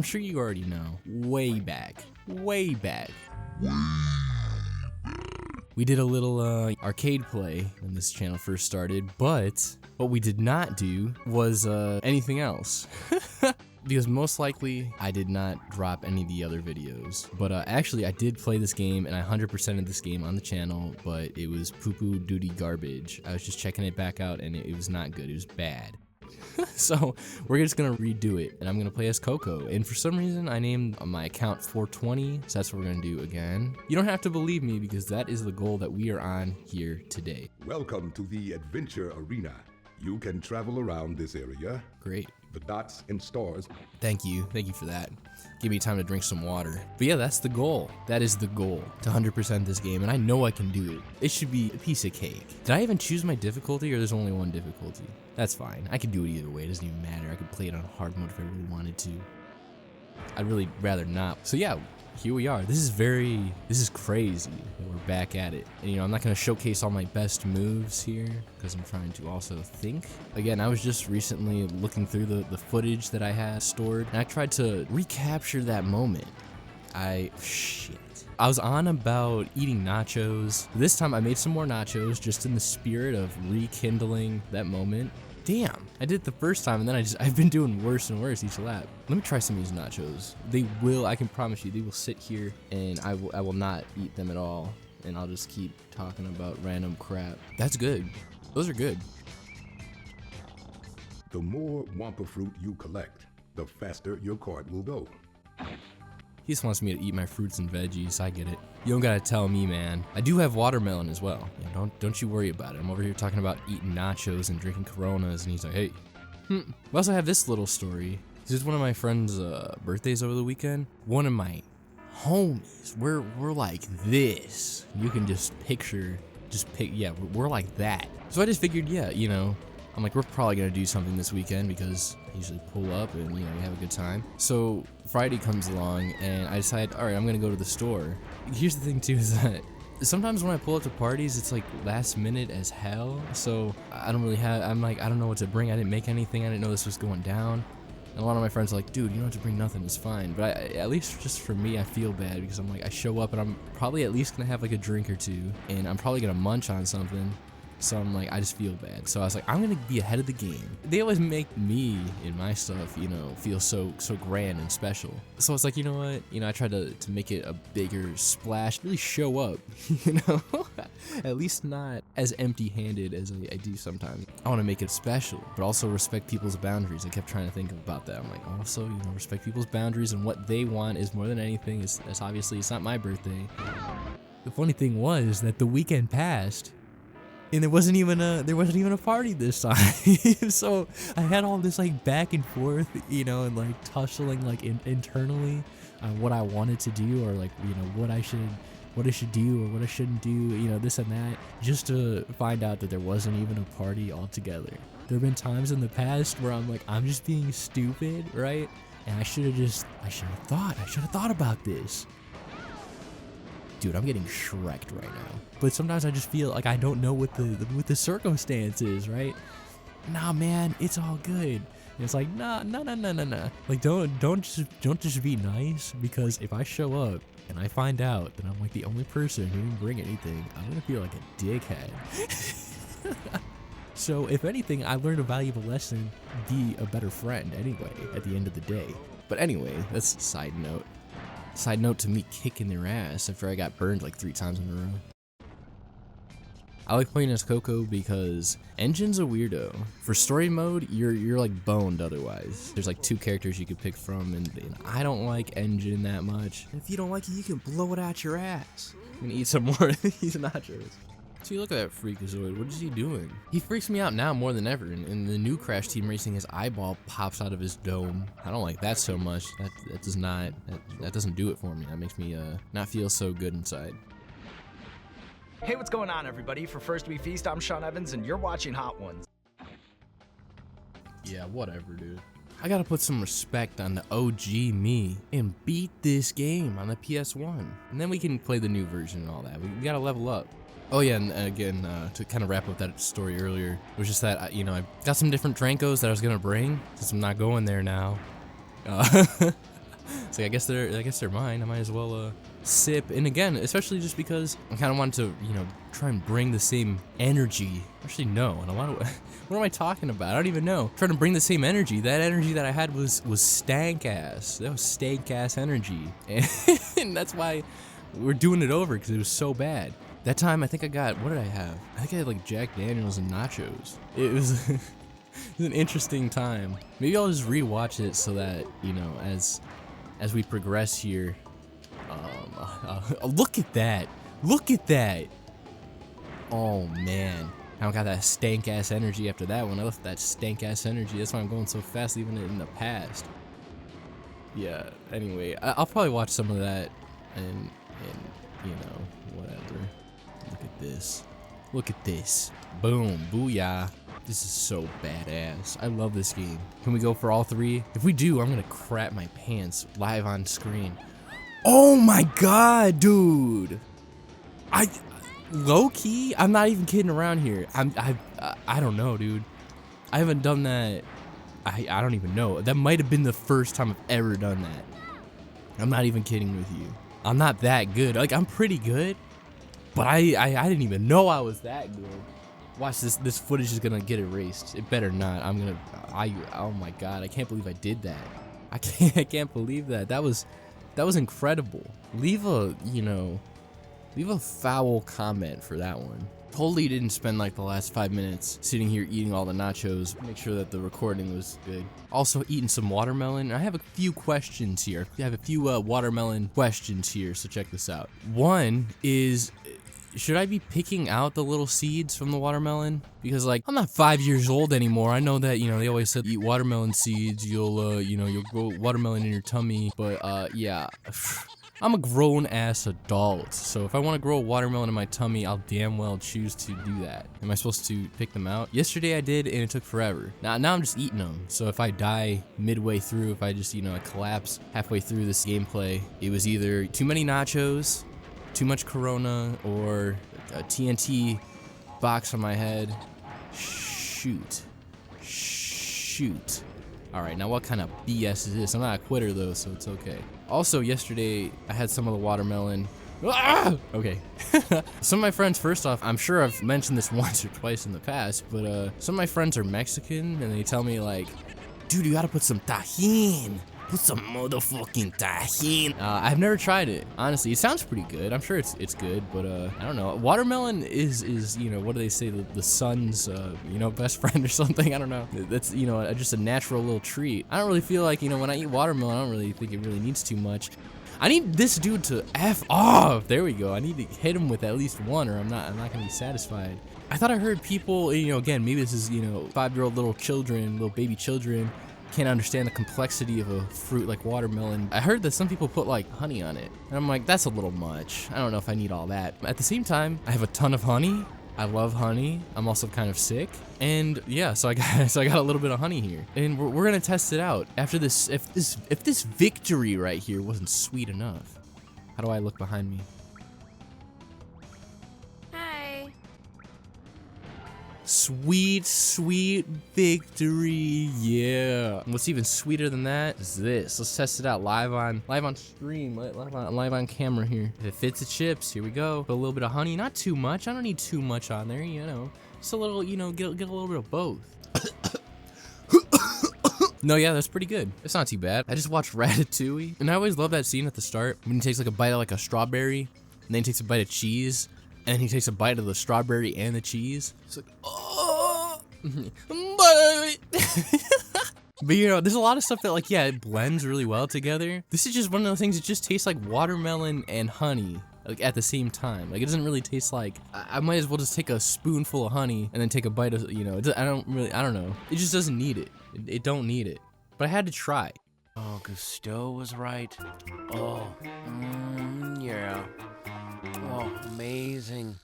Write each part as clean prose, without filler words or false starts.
I'm sure you already know, way back, we did a little arcade play when this channel first started, but what we did not do was anything else. Because most likely I did not drop any of the other videos. But actually I did play this game and I 100%ed this game on the channel, but it was poo-poo duty garbage. I was just checking it back out and it was not good, it was bad. So we're just gonna redo it and I'm gonna play as Coco. And for some reason I named my account 420, so that's what we're gonna do again. You don't have to believe me because that is the goal that we are on here today. Welcome to the Adventure Arena. You can travel around this area. Great. The dots and stars. Thank you for that. Give me time to drink some water. But yeah, that's the goal. That is the goal, to 100% this game, and I know I can do it. It should be a piece of cake. Did I even choose my difficulty, or there's only one difficulty? That's fine. I can do it either way. It doesn't even matter. I could play it on hard mode if I really wanted to. I'd really rather not. So yeah, here we are. This is crazy that we're back at it. And I'm not gonna showcase all my best moves here because I'm trying to also think. Again, I was just recently looking through the footage that I had stored and I tried to recapture that moment. I was on about eating nachos. This time I made some more nachos just in the spirit of rekindling that moment. Damn, I did it the first time and then I've been doing worse and worse each lap. Let me try some of these nachos. I can promise you, they will sit here and I will not eat them at all. And I'll just keep talking about random crap. That's good. Those are good. The more Wumpa fruit you collect, the faster your cart will go. He just wants me to eat my fruits and veggies. I get it. You don't gotta tell me, man. I do have watermelon as well. Don't you worry about it. I'm over here talking about eating nachos and drinking Coronas, and he's like, hey. We also have this little story. This is one of my friend's birthdays over the weekend. One of my homies. We're like this. You can just picture. Yeah, we're like that. So I just figured, yeah, I'm like, we're probably gonna do something this weekend because I usually pull up and we have a good time. So Friday comes along and I decide, all right, I'm gonna go to the store. Here's the thing too, is that sometimes when I pull up to parties, it's like last minute as hell. So I'm like, I don't know what to bring. I didn't make anything. I didn't know this was going down. And a lot of my friends are like, dude, you don't have to bring nothing, it's fine. But at least just for me, I feel bad because I'm like, I show up and I'm probably at least gonna have like a drink or two and I'm probably gonna munch on something. So I'm like, I just feel bad. So I was like, I'm gonna be ahead of the game. They always make me and my stuff, feel so grand and special. So it's like, you know what? I tried to make it a bigger splash, really show up, at least not as empty-handed as I do sometimes. I want to make it special, but also respect people's boundaries. I kept trying to think about that. I'm like, also, respect people's boundaries and what they want is more than anything. It's obviously it's not my birthday. The funny thing was that the weekend passed. And there wasn't even a party this time. So I had all this like back and forth, and like tussling like internally on what I wanted to do or like what I should do or what I shouldn't do, this and that, just to find out that there wasn't even a party altogether. There have been times in the past where I'm like, I'm just being stupid, right? And I should have thought about this. Dude, I'm getting Shrek'd right now. But sometimes I just feel like I don't know what the circumstances, right? Nah, man, it's all good. And it's like, nah. Like, don't just be nice, because if I show up and I find out that I'm like the only person who didn't bring anything, I'm gonna feel like a dickhead. So if anything, I learned a valuable lesson: be a better friend. Anyway, at the end of the day. But anyway, that's a side note. Side note to me kicking their ass after I got burned like 3 times in a row. I like playing as Coco because Engine's a weirdo. For story mode, you're like boned otherwise. There's like 2 characters you could pick from, and I don't like Engine that much. And if you don't like it, you can blow it out your ass. I'm gonna eat some more of these nachos. See, look at that freakazoid. What is he doing? He freaks me out now more than ever. In the new Crash Team Racing, his eyeball pops out of his dome. I don't like that so much. That doesn't do it for me. That makes me not feel so good inside. Hey, what's going on, everybody? For First We Feast, I'm Sean Evans, and you're watching Hot Ones. Yeah, whatever, dude. I gotta put some respect on the OG me and beat this game on the PS1. And then we can play the new version and all that. We gotta level up. Oh yeah, and again, to kind of wrap up that story earlier, it was just that, I got some different Drancos that I was gonna bring, since I'm not going there now. It's like, I guess they're mine. I might as well sip. And again, especially just because I kind of wanted to, you know, try and bring the same energy. Actually, no. And a lot of what am I talking about? I don't even know. Trying to bring the same energy. That energy that I had was stank ass. That was stank ass energy, and that's why we're doing it over, because it was so bad. That time, I think I got, what did I have? I think I had like Jack Daniels and nachos. It was, it was an interesting time. Maybe I'll just rewatch it so that, you know, as we progress here. Look at that. Look at that. Oh man. I don't got that stank ass energy after that one. I left that stank ass energy. That's why I'm going so fast, leaving it in the past. Yeah, anyway, I'll probably watch some of that and you know, whatever. Look at this. Look at this. Boom. Booyah. This is so badass. I love this game. Can we go for all three? If we do, I'm gonna crap my pants live on screen. Oh my god, dude. Low key, I'm not even kidding around here. I don't know, dude. I haven't done that. I don't even know. That might have been the first time I've ever done that. I'm not even kidding with you. I'm not that good. Like, I'm pretty good, but I didn't even know I was that good. Watch this. This footage is gonna get erased. It better not. Oh my god. I can't believe I did that. I can't believe that. That was incredible. Leave a foul comment for that one. Totally didn't spend like the last 5 minutes sitting here eating all the nachos. Make sure that the recording was good. Also eating some watermelon. I have a few questions here. I have a few watermelon questions here, so check this out. One is, should I be picking out the little seeds from the watermelon? Because like, I'm not 5 years old anymore. I know that, you know, they always said eat watermelon seeds, you'll grow watermelon in your tummy. But yeah, I'm a grown ass adult. So if I want to grow a watermelon in my tummy, I'll damn well choose to do that. Am I supposed to pick them out? Yesterday I did, and it took forever. Now I'm just eating them. So if I die midway through, if I just, I collapse halfway through this gameplay, it was either too many nachos, too much Corona, or a TNT box on my head. Shoot. Alright, now what kind of BS is this? I'm not a quitter though, so it's okay. Also, yesterday, I had some of the watermelon. Ah! Okay. Some of my friends, first off, I'm sure I've mentioned this once or twice in the past, but some of my friends are Mexican, and they tell me like, dude, you gotta put some tajin. Put some motherfucking tajin. I've never tried it. Honestly, it sounds pretty good. I'm sure it's good, but I don't know. Watermelon is what do they say? The sun's best friend or something. I don't know. That's just a natural little treat. I don't really feel like when I eat watermelon, I don't really think it really needs too much. I need this dude to F off. There we go. I need to hit him with at least one, or I'm not gonna be satisfied. I thought I heard people, again, maybe this is 5-year-old little baby children. Can't understand the complexity of a fruit like watermelon. I heard that some people put like honey on it, and I'm like, that's a little much. I don't know if I need all that. At the same time, I have a ton of honey. I love honey. I'm also kind of sick, and yeah, so I got a little bit of honey here, and we're gonna test it out after this. If this victory right here wasn't sweet enough, how do I look behind me? Sweet victory, yeah. What's even sweeter than that is this. Let's test it out live on stream, live on camera here. If it fits the chips, here we go. Put a little bit of honey, not too much. I don't need too much on there, just a little, get a little bit of both. No, yeah, that's pretty good. It's not too bad. I just watched Ratatouille, and I always love that scene at the start when he takes like a bite of like a strawberry, and then he takes a bite of cheese. And he takes a bite of the strawberry and the cheese. It's like, oh. But there's a lot of stuff that it blends really well together. This is just one of those things that just tastes like watermelon and honey, like at the same time. Like, it doesn't really taste like, I might as well just take a spoonful of honey and then take a bite of, I don't know. It just doesn't need it. It don't need it. But I had to try. Oh, Gusteau was right. Oh, yeah. Oh, amazing.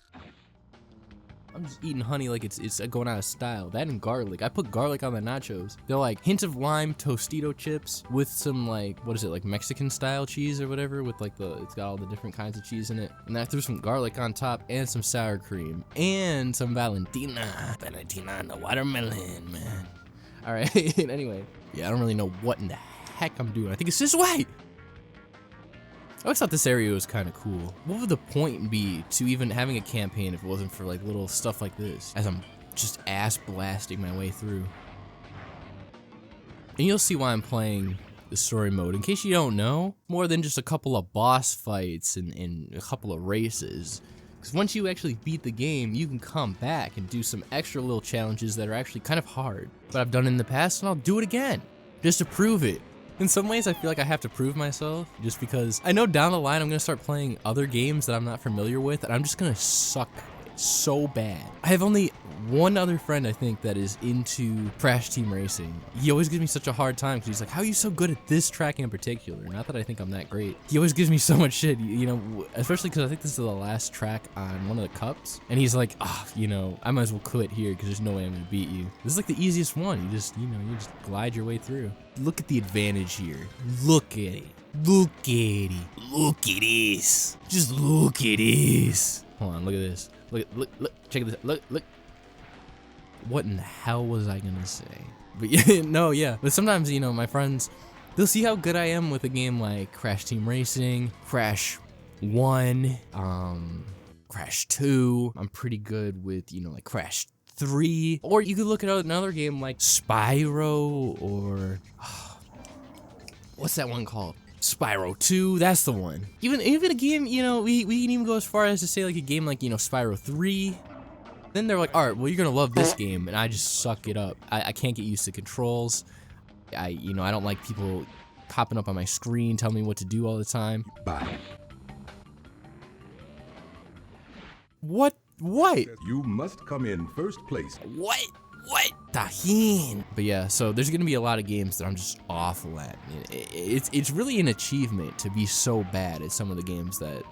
I'm just eating honey like it's going out of style. That and garlic. I put garlic on the nachos. They're like hint of lime Tostito chips with some like Mexican style cheese or whatever, with it's got all the different kinds of cheese in it. And then I threw some garlic on top and some sour cream and some Valentina on the watermelon, man. All right. Anyway, yeah, I don't really know what in the heck I'm doing. I think it's this way. I always thought this area was kind of cool. What would the point be to even having a campaign if it wasn't for like little stuff like this, as I'm just ass blasting my way through? And you'll see why I'm playing the story mode. In case you don't know, more than just a couple of boss fights and a couple of races. Because once you actually beat the game, you can come back and do some extra little challenges that are actually kind of hard. But I've done in the past, and I'll do it again, just to prove it. In some ways, I feel like I have to prove myself, just because I know down the line I'm gonna start playing other games that I'm not familiar with, and I'm just gonna suck so bad. I have only one other friend, I think, that is into Crash Team Racing. He always gives me such a hard time because he's like, how are you so good at this track in particular? Not that I think I'm that great. He always gives me so much shit, you know, especially because I think this is the last track on one of the cups. And he's like, you know, I might as well quit here because there's no way I'm going to beat you. This is like the easiest one. You just, you just glide your way through. Look at the advantage here. Look at it. Look at it. Look at this. Just look at this. Hold on, look at this. Look, check this. Look. What in the hell was I gonna say? But yeah, no, yeah. But sometimes, you know, my friends, they'll see how good I am with a game like Crash Team Racing, Crash 1, Crash 2. I'm pretty good with, you know, like Crash 3. Or you could look at another game like Spyro or what's that one called? Spyro 2, that's the one. Even a game, you know, we can even go as far as to say like a game like, you know, Spyro 3. Then they're like, all right, well, you're gonna love this game, and I just suck it up. I can't get used to controls. I don't like people popping up on my screen telling me what to do all the time. Bye. What? You must come in first place. What? Tahin. But yeah, so there's gonna be a lot of games that I'm just awful at. It's really an achievement to be so bad at some of the games that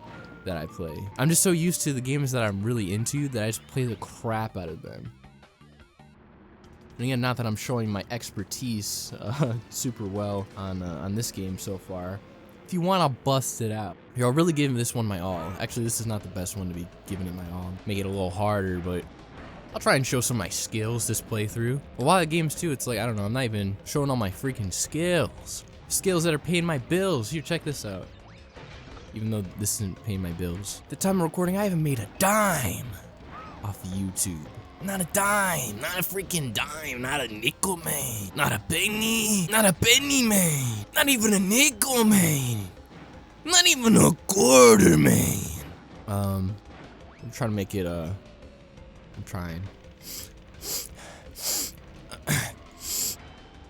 I play. I'm just so used to the games that I'm really into that I just play the crap out of them. And again, not that I'm showing my expertise super well on this game so far. If you want, I'll bust it out. Here, I'll really give this one my all. Actually, this is not the best one to be giving it my all. Make it a little harder, but I'll try and show some of my skills this playthrough. A lot of games too, it's like, I don't know, I'm not even showing all my freaking skills. Skills that are paying my bills. Here, check this out. Even though this isn't paying my bills. At the time of recording, I haven't made a dime off of YouTube. Not a dime, not a freaking dime, not a nickel, man. Not a penny, man. Not even a nickel, man. Not even a quarter, man. I'm trying to make it, I'm trying.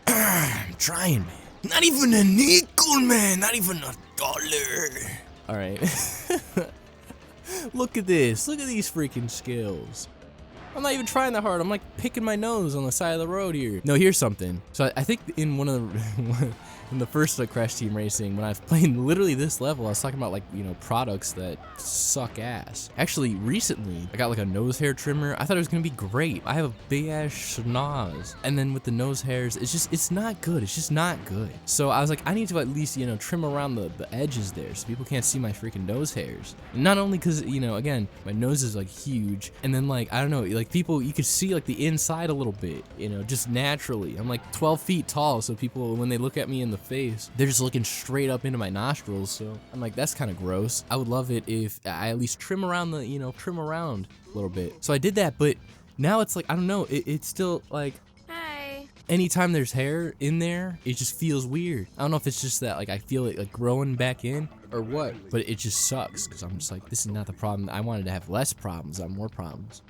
I'm trying, man. Not even a nickel, man. Not even a dollar. All right. Look at this. Look at these freaking skills. I'm not even trying that hard. I'm like picking my nose on the side of the road here. No, here's something. So I think in one of the in the first Crash Team Racing, when I was playing literally this level, I was talking about like, you know, products that suck ass. Actually, recently, I got like a nose hair trimmer. I thought it was gonna be great. I have a big ass schnoz. And then with the nose hairs, it's not good. It's just not good. So I was like, I need to at least, you know, trim around the edges there so people can't see my freaking nose hairs. And not only because, you know, again, my nose is like huge. And then like, I don't know, like people, you could see like the inside a little bit, you know, just naturally. I'm like 12 feet tall. So people, when they look at me in the face, they're just looking straight up into my nostrils. So I'm like, that's kind of gross. I would love it if I at least trim around the, you know, trim around a little bit. So I did that, but now it's like, I don't know, it's still like, Hi. anytime there's hair in there, it just feels weird. I don't know if it's just that like I feel it like growing back in or what, but it just sucks because I'm just like, this is not the problem. I wanted to have less problems, not more problems.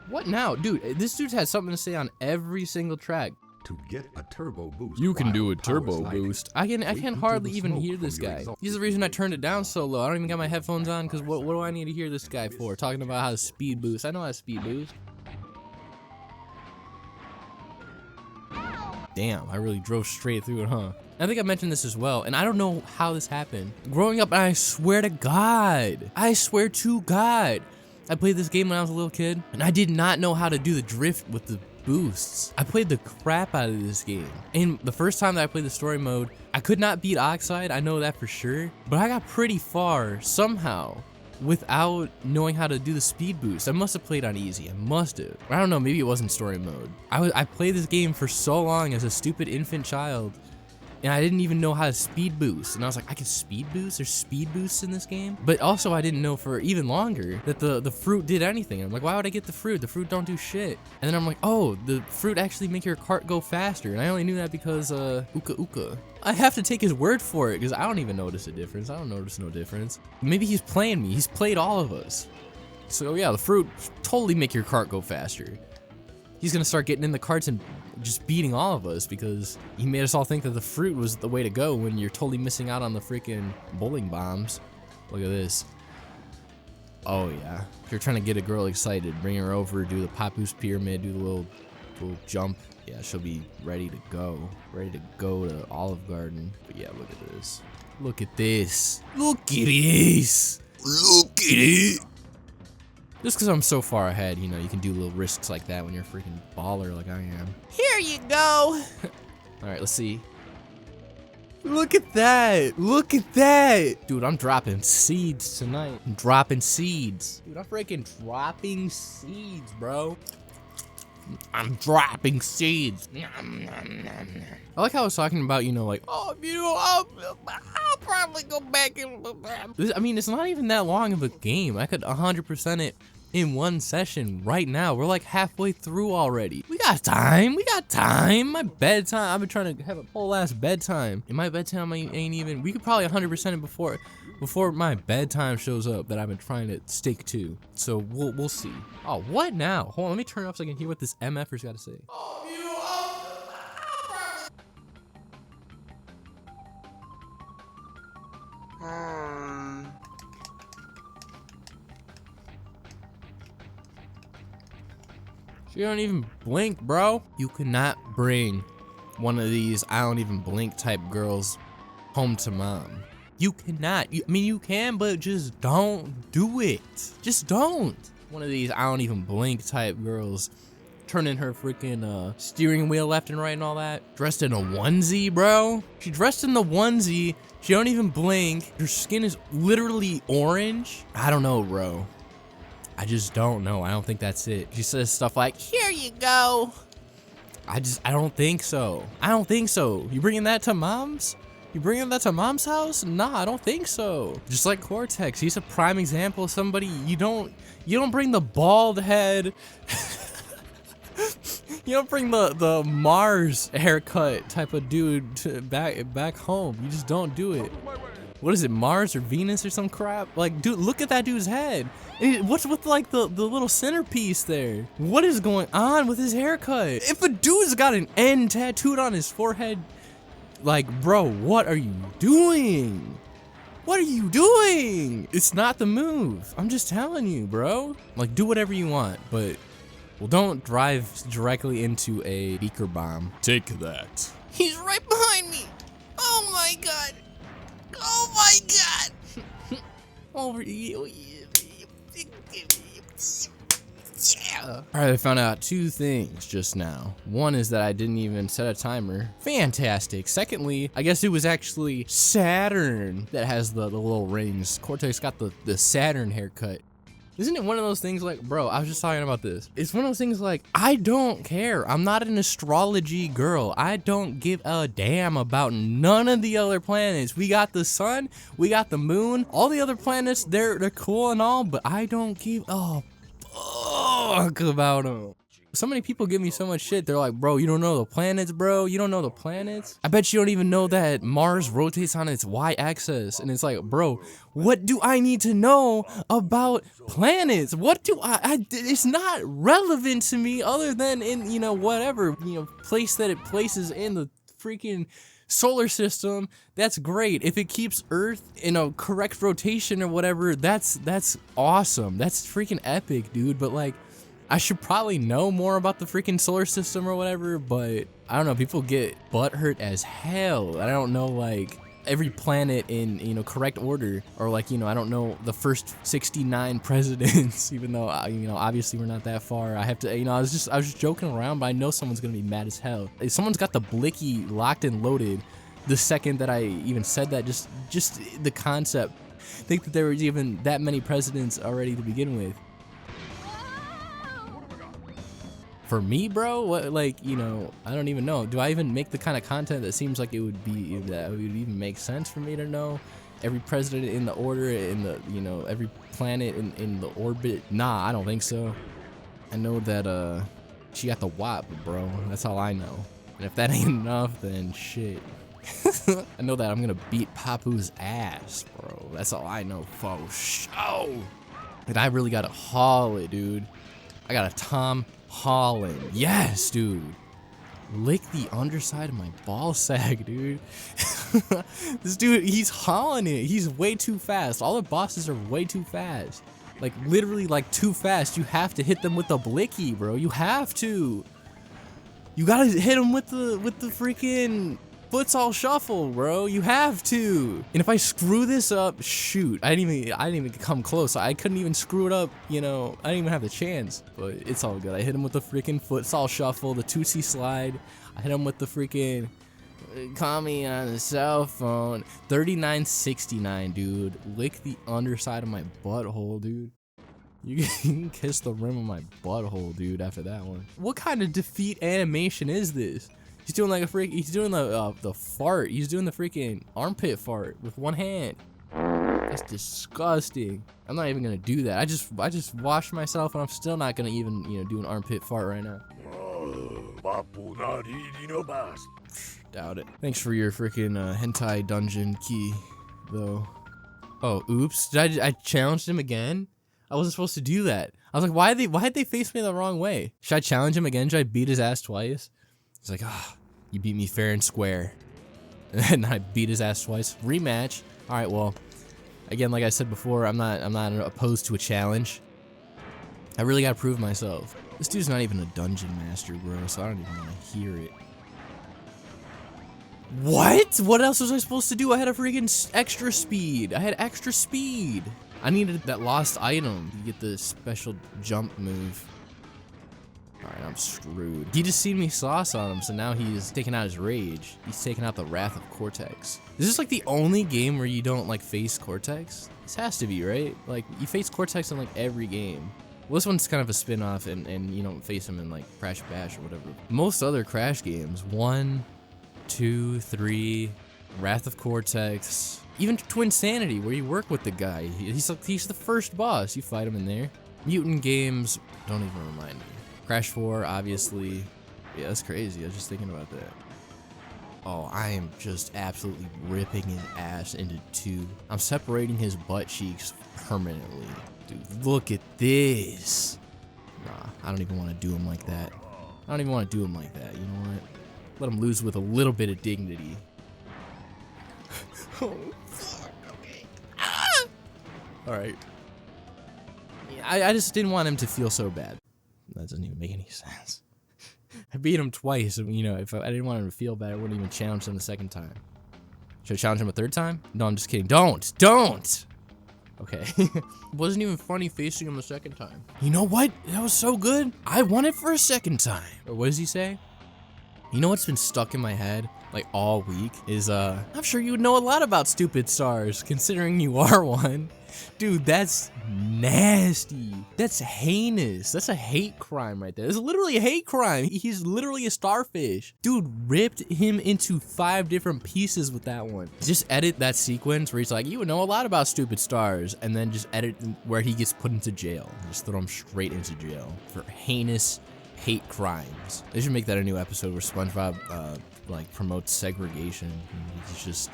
What now? Dude, this dude's had something to say on every single track. To get a turbo boost. You can do a while power turbo sliding, boost. I can until hardly the even smoke hear from this your guy. exhaust He's the reason I turned it down so low. I don't even got my headphones on because what do I need to hear this guy for? Talking about how to speed boost. I know how to speed boost. Damn, I really drove straight through it, huh? I think I mentioned this as well, and I don't know how this happened. Growing up, I swear to God, I played this game when I was a little kid, and I did not know how to do the drift with the boosts. I played the crap out of this game. And the first time that I played the story mode, I could not beat Oxide, I know that for sure, but I got pretty far somehow without knowing how to do the speed boost. I must have played on easy. I must have. I don't know, maybe it wasn't story mode. I played this game for so long as a stupid infant child, and I didn't even know how to speed boost. And I was like, I can speed boost? There's speed boosts in this game? But also I didn't know for even longer that the fruit did anything. I'm like, why would I get the fruit? The fruit don't do shit. And then I'm like, oh, the fruit actually make your cart go faster. And I only knew that because Uka Uka. I have to take his word for it because I don't even notice a difference. I don't notice no difference. Maybe he's playing me. He's played all of us. So yeah, the fruit totally make your cart go faster. He's gonna start getting in the carts and just beating all of us because he made us all think that the fruit was the way to go when you're totally missing out on the freaking bowling bombs. Look at this. Oh yeah. If you're trying to get a girl excited, bring her over, do the Papoose pyramid, do the little jump. Yeah, she'll be ready to go. Ready to go to Olive Garden. But yeah, look at this. Look at this. Look at this. Look at it. Just because I'm so far ahead, you know, you can do little risks like that when you're a freaking baller like I am. Here you go. All right, let's see. Look at that. Look at that. Dude, I'm dropping seeds tonight. I'm dropping seeds. Dude, I'm freaking dropping seeds, bro. I'm dropping seeds. I like how I was talking about, you know, like, oh, you know, I'll probably go back and. I mean, it's not even that long of a game. I could 100% it in one session right now. We're like halfway through already. We got time. We got time. My bedtime. I've been trying to have a whole ass bedtime. And my bedtime ain't even. We could probably 100% it before my bedtime shows up that I've been trying to stick to. So we'll see. Oh, what now? Hold on, let me turn it up so I can hear what this MFer's got to say. She don't even blink, bro. You cannot bring one of these I don't even blink type girls home to mom. You cannot. I mean, you can, but just don't do it. Just don't. One of these I don't even blink type girls turning her freaking steering wheel left and right and all that. Dressed in a onesie, bro. She dressed in the onesie. She don't even blink. Her skin is literally orange. I don't know, bro. I just don't know. I don't think that's it. She says stuff like, here you go. I don't think so. I don't think so. You bringing that to mom's? You bringing that to mom's house? Nah, I don't think so. Just like Cortex, he's a prime example of somebody you don't bring the bald head. You don't bring the Mars haircut type of dude to back home. You just don't do it. What is it, Mars or Venus or some crap? Like, dude, look at that dude's head. What's with like the little centerpiece there? What is going on with his haircut? If a dude's got an N tattooed on his forehead, like, bro, what are you doing? What are you doing? It's not the move. I'm just telling you, bro. Like, do whatever you want, but, well, don't drive directly into a beaker bomb. Take that. He's right behind me. Oh my god. Oh my god. Over you. Yeah. Alright, I found out two things just now. One is that I didn't even set a timer. Fantastic. Secondly, I guess it was actually Saturn that has the little rings. Cortex got the Saturn haircut. Isn't it one of those things like, bro, I was just talking about this. It's one of those things like, I don't care. I'm not an astrology girl. I don't give a damn about none of the other planets. We got the sun, we got the moon, all the other planets, they're cool and all, but I don't give a fuck about them. So many people give me so much shit. They're like, bro, you don't know the planets, bro. You don't know the planets. I bet you don't even know that Mars rotates on its y-axis. And it's like, bro, what do I need to know about planets? What do it's not relevant to me other than in, you know, whatever, you know, place that it places in the freaking solar system. That's great. If it keeps Earth in a correct rotation or whatever, that's awesome. That's freaking epic, dude. But like, I should probably know more about the freaking solar system or whatever, but I don't know, people get butthurt as hell. I don't know, like, every planet in, you know, correct order, or like, you know, I don't know the first 69 presidents, even though, you know, obviously we're not that far. I have to, you know, I was just joking around, but I know someone's gonna be mad as hell. If someone's got the blicky locked and loaded the second that I even said that, just the concept, think that there was even that many presidents already to begin with. For me, bro, what, like, you know, I don't even know. Do I even make the kind of content that seems like it would be, that would even make sense for me to know every president in the order, in the, you know, every planet in the orbit? Nah, I don't think so. I know that, she got the WAP, bro. That's all I know. And if that ain't enough, then shit. I know that I'm gonna beat Papu's ass, bro. That's all I know for sure. And I really gotta haul it, dude. I got a Tom Holland. Yes, dude. Lick the underside of my ball sack, dude. This dude, he's hauling it. He's way too fast. All the bosses are way too fast. Like, literally, like, too fast. You have to hit them with the blicky, bro. You have to. You gotta hit them with the freaking futsal shuffle, bro. You have to. And if I screw this up, shoot. I didn't even come close. I couldn't even screw it up, you know. I didn't even have the chance. But it's all good. I hit him with the freaking futsal shuffle, the 2C slide. I hit him with the freaking call me on the cell phone. 3969, dude. Lick the underside of my butthole, dude. You can kiss the rim of my butthole, dude, after that one. What kind of defeat animation is this? He's doing like a freak. He's doing the fart. He's doing the freaking armpit fart with one hand. That's disgusting. I'm not even gonna do that. I just washed myself, and I'm still not gonna even, you know, do an armpit fart right now. Doubt it. Thanks for your freaking hentai dungeon key, though. Oh, oops. Did I challenged him again? I wasn't supposed to do that. I was like, why did they face me the wrong way? Should I challenge him again? Should I beat his ass twice? He's like, ah, you beat me fair and square. And I beat his ass twice. Rematch. All right, well, again, like I said before, I'm not opposed to a challenge. I really gotta prove myself. This dude's not even a dungeon master, bro, so I don't even want to hear it. What? What else was I supposed to do? I had a freaking extra speed. I had extra speed. I needed that lost item to get the special jump move. Alright, I'm screwed. He just seen me sauce on him, so now he's taking out his rage. He's taking out the wrath of Cortex. Is this like the only game where you don't like face Cortex? This has to be, right? Like, you face Cortex in like every game. Well, this one's kind of a spin-off, and you don't face him in like Crash Bash or whatever. Most other Crash games, 1, 2, 3, Wrath of Cortex, even Twinsanity, where you work with the guy. He's the first boss. You fight him in there. Mutant games, don't even remind me. Crash 4, obviously. Yeah, that's crazy. I was just thinking about that. Oh, I am just absolutely ripping his ass into two. I'm separating his butt cheeks permanently. Dude, look at this. Nah, I don't even want to do him like that. I don't even want to do him like that. You know what? Let him lose with a little bit of dignity. Oh, fuck. Okay. Ah! Alright. Yeah, I just didn't want him to feel so bad. That doesn't even make any sense. I beat him twice, you know, if I didn't want him to feel bad, I wouldn't even challenge him the second time. Should I challenge him a third time? No, I'm just kidding. Don't! Okay. It wasn't even funny facing him a second time. You know what? That was so good. I won it for a second time. Or what does he say? You know what's been stuck in my head, like, all week? Is, I'm sure you would know a lot about stupid stars, considering you are one. Dude, that's nasty. That's heinous. That's a hate crime right there. It's literally a hate crime. He's literally a starfish. Dude ripped him into 5 different pieces with that one. Just edit that sequence where he's like, you would know a lot about stupid stars, and then just edit where he gets put into jail. Just throw him straight into jail for heinous hate crimes. They should make that a new episode where SpongeBob, like, promotes segregation. He's just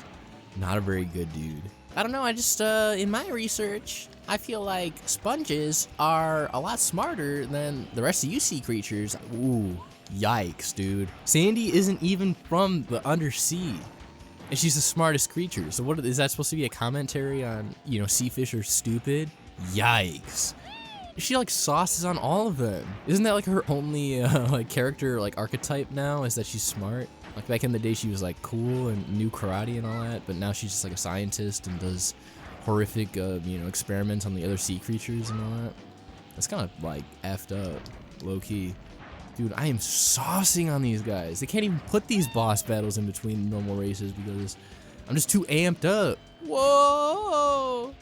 not a very good dude. I don't know, I just, in my research, I feel like sponges are a lot smarter than the rest of you sea creatures. Ooh, yikes, dude. Sandy isn't even from the undersea, and she's the smartest creature. So what is that supposed to be, a commentary on, you know, sea fish are stupid? Yikes. She, like, sauces on all of them. Isn't that, like, her only, like, character, like, archetype now, is that she's smart? Like, back in the day, she was, like, cool and knew karate and all that, but now she's just, like, a scientist and does horrific, you know, experiments on the other sea creatures and all that. That's kind of, like, effed up, low-key. Dude, I am saucing on these guys. They can't even put these boss battles in between normal races because I'm just too amped up. Whoa!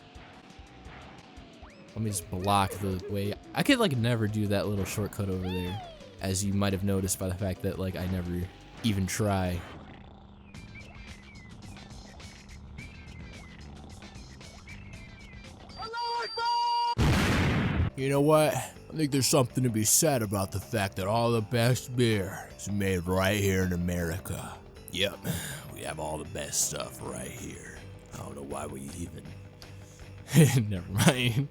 Let me just block the way. I could, like, never do that little shortcut over there. as you might have noticed by the fact that like I never even try. You know what? I think there's something to be said about the fact that all the best beer is made right here in America. Yep, we have all the best stuff right here. I don't know why we even... Never mind.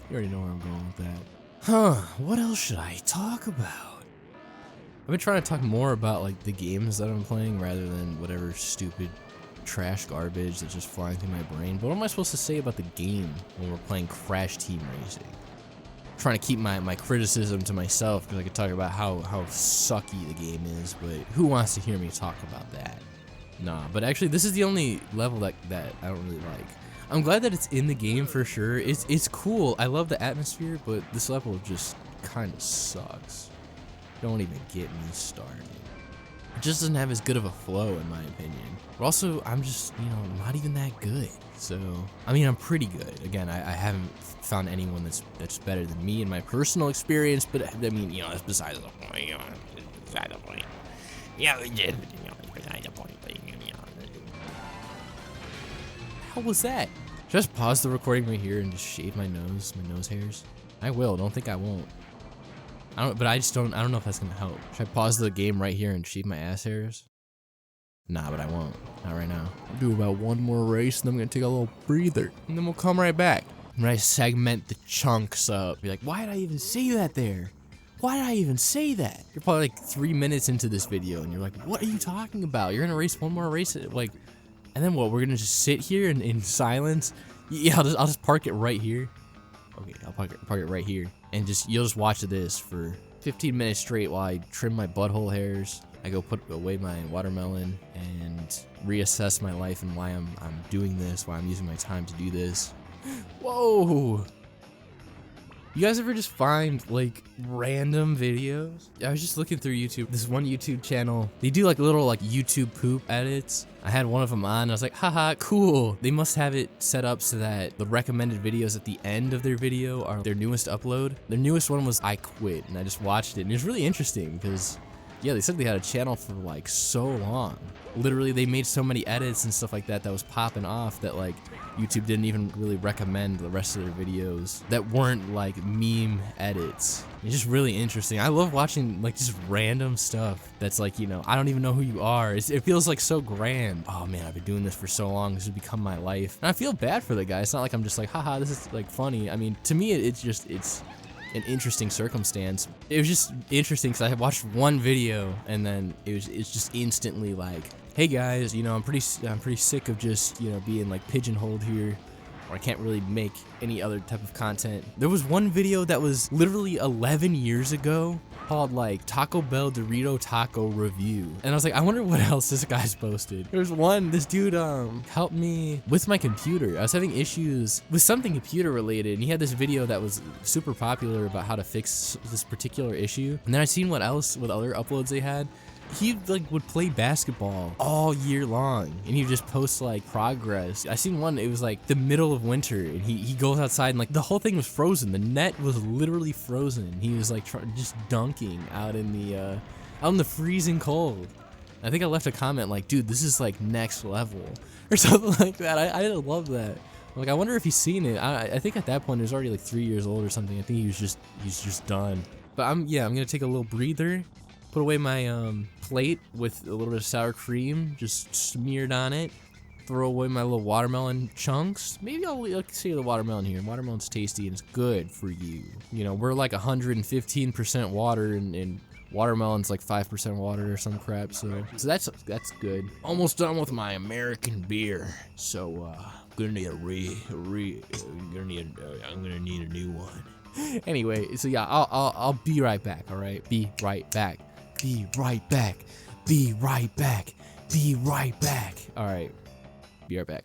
You already know where I'm going with that. Huh, what else should I talk about? I've been trying to talk more about like the games that I'm playing rather than whatever stupid trash garbage that's just flying through my brain. But what am I supposed to say about the game when we're playing Crash Team Racing? I'm trying to keep my criticism to myself because I could talk about how sucky the game is, but who wants to hear me talk about that? Nah, but actually this is the only level that I don't really like. I'm glad that it's in the game for sure. It's cool. I love the atmosphere, but this level just kind of sucks. Don't even get me started. It just doesn't have as good of a flow in my opinion. But also, I'm just, not even that good. So, I mean, I'm pretty good. Again, I haven't found anyone that's better than me in my personal experience, but I mean, that's besides the point. Besides the point. Yeah, besides the point. How was that? Should I just pause the recording right here and just shave my nose hairs? I will. Don't think I won't. I don't know if that's gonna help. Should I pause the game right here and shave my ass hairs? Nah, but I won't. Not right now. I'll do about one more race and then I'm gonna take a little breather. And then we'll come right back. When I segment the chunks up, be like, why did I even say that there? Why did I even say that? You're probably like 3 minutes into this video and you're like, what are you talking about? You're gonna race one more race? Like, and then what? We're gonna just sit here in silence? Yeah, I'll just park it right here. Okay, I'll park it right here. And you'll just watch this for 15 minutes straight while I trim my butthole hairs. I go put away my watermelon and reassess my life and why I'm doing this, why I'm using my time to do this. Whoa! You guys ever just find like random videos? I was just looking through YouTube. This one YouTube channel, they do like little like YouTube poop edits. I had one of them on and I was like, haha, cool. They must have it set up so that the recommended videos at the end of their video are their newest upload. Their newest one was I Quit, and I just watched it and it was really interesting because yeah, they said they had a channel for like so long. Literally, they made so many edits and stuff like that was popping off that like YouTube didn't even really recommend the rest of their videos that weren't like meme edits. It's just really interesting. I love watching like just random stuff that's like, I don't even know who you are. It feels like so grand. Oh man, I've been doing this for so long. This has become my life. And I feel bad for the guy. It's not like I'm just like, haha, this is like funny. I mean, to me, it's an interesting circumstance. It was just interesting because I watched one video and then it's just instantly like, hey guys, I'm pretty sick of just being like pigeonholed here, or I can't really make any other type of content. There was one video that was literally 11 years ago called like Taco Bell Dorito Taco Review, and I was like, I wonder what else this guy's posted. There was one, this dude helped me with my computer. I was having issues with something computer related, and he had this video that was super popular about how to fix this particular issue. And then I seen what other uploads they had. He like would play basketball all year long and he'd just post like progress. I seen one, it was like the middle of winter and he goes outside and like the whole thing was frozen. The net was literally frozen. He was like just dunking out in the freezing cold. I think I left a comment like, dude, this is like next level or something like that. I love that. Like, I wonder if he's seen it. I think at that point it was already like 3 years old or something. I think he's just done. But I'm gonna take a little breather. Put away my plate with a little bit of sour cream just smeared on it. Throw away my little watermelon chunks. Maybe I'll save the watermelon here. Watermelon's tasty and it's good for you. We're like 115% water and watermelon's like 5% water or some crap. So that's good. Almost done with my American beer. So I'm gonna need I'm gonna need a new one. Anyway, so yeah, I'll be right back. All right, be right back. Be right back. Be right back. Be right back. All right. Be right back.